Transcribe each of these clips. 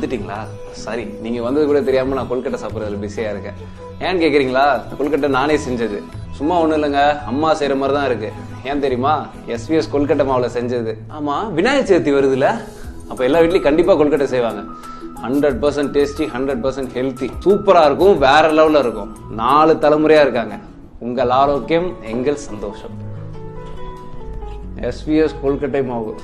வந்துட்டீங்களா? சாரி, நீங்க வந்தது கூட தெரியாம நான் கொல்கட்டை சாப்பிட்றதுல பிஸியா இருக்கேன். ஏன்னு கேக்குறீங்களா? கொல்கட்டை நானே செஞ்சது. சும்மா ஒண்ணும் இல்லைங்க, அம்மா செய்யற மாதிரி தான் இருக்கு. ஏன் தெரியுமா? எஸ்விஎஸ் கொல்கட்டை மாவுல செஞ்சது. ஆமா, விநாயகர் சதுர்த்தி வருதுல, அப்ப எல்லா வீட்லயும் கண்டிப்பா கொல்கட்டை செய்வாங்க. 100% டேஸ்டி, 100% ஹெல்த்தி, சூப்பரா இருக்கும், வேற லெவல்ல இருக்கும். 4 தலைமுறையா இருக்காங்க. உங்கள் ஆரோக்கியம் எங்கள் சந்தோஷம். எஸ்விஎஸ் கொல்கட்டை மாவு.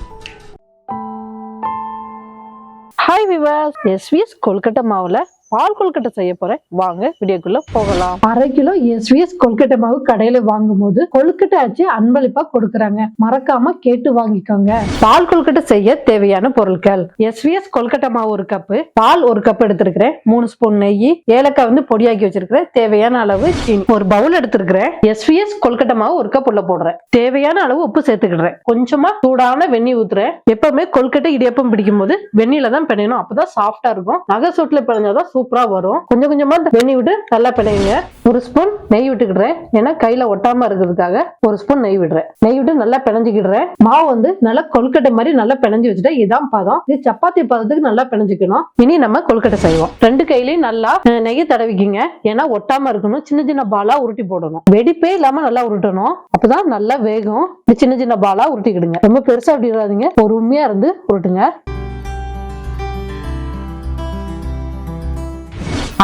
ஹாய் விவாஸ், எஸ்விஎஸ் கொல்கட்டை மாவுல பால் கொல்கட்டை செய்ய போறேன். வாங்க வீடியோக்குள்ள போகலாம். 1/2 கிலோ எஸ்விஎஸ் கொல்கட்டை மாவு கடையில வாங்கும் போது கொல்கட்டை ஆச்சு அன்பளிப்பா கொடுக்கறாங்க. மறக்காம கேட்டு வாங்கிக்கோங்க. பால் கொல்கட்டை செய்ய தேவையான பொருட்கள்: எஸ்விஎஸ் கொல்கட்டை மாவு 1 கப், பால் 1 கப் எடுத்திருக்கிறேன், 3 ஸ்பூன் நெய், ஏலக்காய் பொடியாக்கி வச்சிருக்கிறேன், தேவையான அளவு சீனி, ஒரு பவுல் எடுத்திருக்கிறேன். எஸ்விஎஸ் கொல்கட்டை மாவு 1 கப் உள்ள போடுறேன். தேவையான அளவு உப்பு சேர்த்துக்கிடுறேன். கொஞ்சமா சூடான வெண்ணெய் ஊத்துறேன். எப்பவுமே கொல்கட்டை இடியப்பம் பிடிக்கும் போது வெண்ணில தான் பிணையணும், அப்பதான் சாஃப்டா இருக்கும். நகை சூட்டுல பிணைஞ்சாதான் சூப்பரா வரும். கொஞ்சம் கொஞ்சமா வெண்ணெய் விட்டு நல்லா பிணையுங்க. 1 ஸ்பூன் நெய் விட்டுக்கிடுறேன், ஏன்னா கையில ஒட்டாம இருக்கிறதுக்காக 1 ஸ்பூன் நெய் விடுறேன். நெய் விட்டு நல்லா பிணைஞ்சுக்கிடுறேன். மாவு நல்லா கொல்கட்டை மாதிரி நல்லா பிணைஞ்சு வச்சுட்டா இதான் பதம். இது சப்பாத்தி பதத்துக்கு நல்லா பிணைஞ்சுக்கணும். இனி நம்ம கொல்கட்டை செய்வோம். 2 கையிலயும் நல்லா நெய் தடவிக்கிங்க, ஏன்னா ஒட்டாம இருக்கணும். சின்ன சின்ன பாலா உருட்டி போடணும். வெடிப்பே இல்லாம நல்லா உருட்டணும், அப்பதான் நல்லா வேகும். சின்ன சின்ன பாலா உருட்டிக்கிடுங்க. ரொம்ப பெருசா விடாதீங்க, பொறுமையா இருந்து உருட்டுங்க.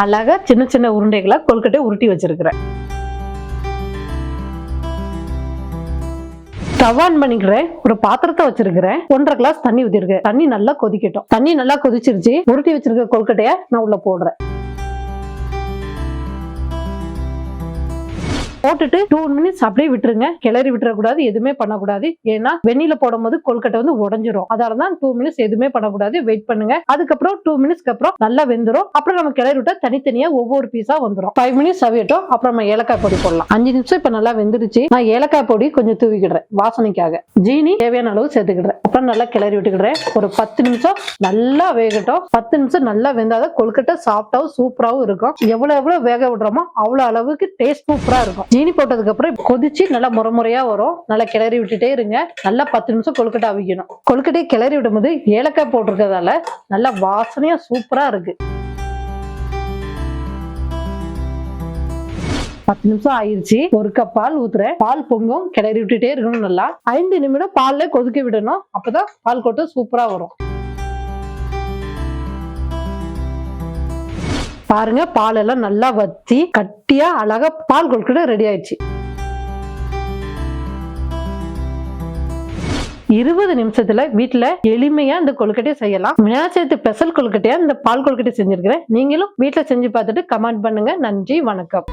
அழகா சின்ன சின்ன உருண்டைகளா கொல்கட்டை உருட்டி வச்சிருக்கிறேன். ஸ்டவ் ஆன் பண்ணிக்கிறேன். ஒரு பாத்திரத்தை வச்சிருக்கிறேன். 1.5 கிளாஸ் தண்ணி ஊத்திருக்கேன். தண்ணி நல்லா கொதிக்கட்டும். தண்ணி நல்லா கொதிச்சிருச்சு. உருட்டி வச்சிருக்க கொல்கட்டைய நான் உள்ள போடுறேன். போட்டுட்டு 2 மினிட்ஸ் அப்படியே விட்டுருங்க. கிளறி விட்டுறக்கூடாது, எதுவுமே பண்ணக்கூடாது. ஏன்னா வெந்நில போடும் போது கொல்கட்டை உடைஞ்சிரும். அதனாலதான் 2 மினிட்ஸ் எதுவுமே பண்ணக்கூடாது. வெயிட் பண்ணுங்க. அதுக்கப்புறம் 2 மினிட்ஸ்க்கு அப்புறம் நல்லா வெந்துரும். அப்புறம் நம்ம கிளறி விட்டா தனித்தனியா ஒவ்வொரு பீஸா வந்துடும். 5 மினிட்ஸ் அவியட்டும். அப்புறம் நம்ம ஏலக்காய் பொடி போடலாம். 5 நிமிஷம் இப்ப நல்லா வெந்துருச்சு. நான் ஏலக்காய் பொடி கொஞ்சம் தூவிக்கிடுறேன் வாசனைக்காக. ஜீனி தேவையான அளவு சேர்த்துக்கிடுறேன். அப்புறம் நல்லா கிளறி விட்டுக்கிடுறேன். ஒரு 10 நிமிஷம் நல்லா வேகட்டும். 10 நிமிஷம் நல்லா வெந்தாதான் கொல்கட்டை சாஃப்டாவும் சூப்பராவும் இருக்கும். எவ்வளவு வேக விடுறோமோ அவ்வளவு அளவுக்கு டேஸ்ட் சூப்பரா இருக்கும். ஜீனி போட்டதுக்கு அப்புறம் கொதிச்சு நல்லா முறையா வரும். நல்லா கிளறி விட்டுட்டே இருங்க. நல்லா 10 நிமிஷம் கொல்கட்டை அவிக்கணும். கொல்கட்டையை கிளறி விடும் போது ஏலக்காய் போட்டிருக்கிறதால நல்லா வாசனையா சூப்பரா இருக்கு. 10 நிமிஷம் ஆயிருச்சு. 1 கப் பால் ஊத்துறேன். பால் பொங்கும், கிளறி விட்டுட்டே இருக்கணும். நல்லா 5 நிமிடம் பால்ல கொதிக்க விடணும். அப்பதான் பால் கொட்டை சூப்பரா வரும். பாருங்க, பால் எல்லாம் நல்லா வத்தி கட்டியா அழகா பால் கொல்கட்டை ரெடி ஆயிடுச்சு. 20 நிமிஷத்துல வீட்டுல எளிமையா இந்த கொல்கட்டையை செய்யலாம். விநாயகர் ஸ்பெஷல் கொல்கட்டையா இந்த பால் கொல்கட்டை செஞ்சிருக்கிறேன். நீங்களும் வீட்டுல செஞ்சு பார்த்துட்டு கமெண்ட் பண்ணுங்க. நன்றி, வணக்கம்.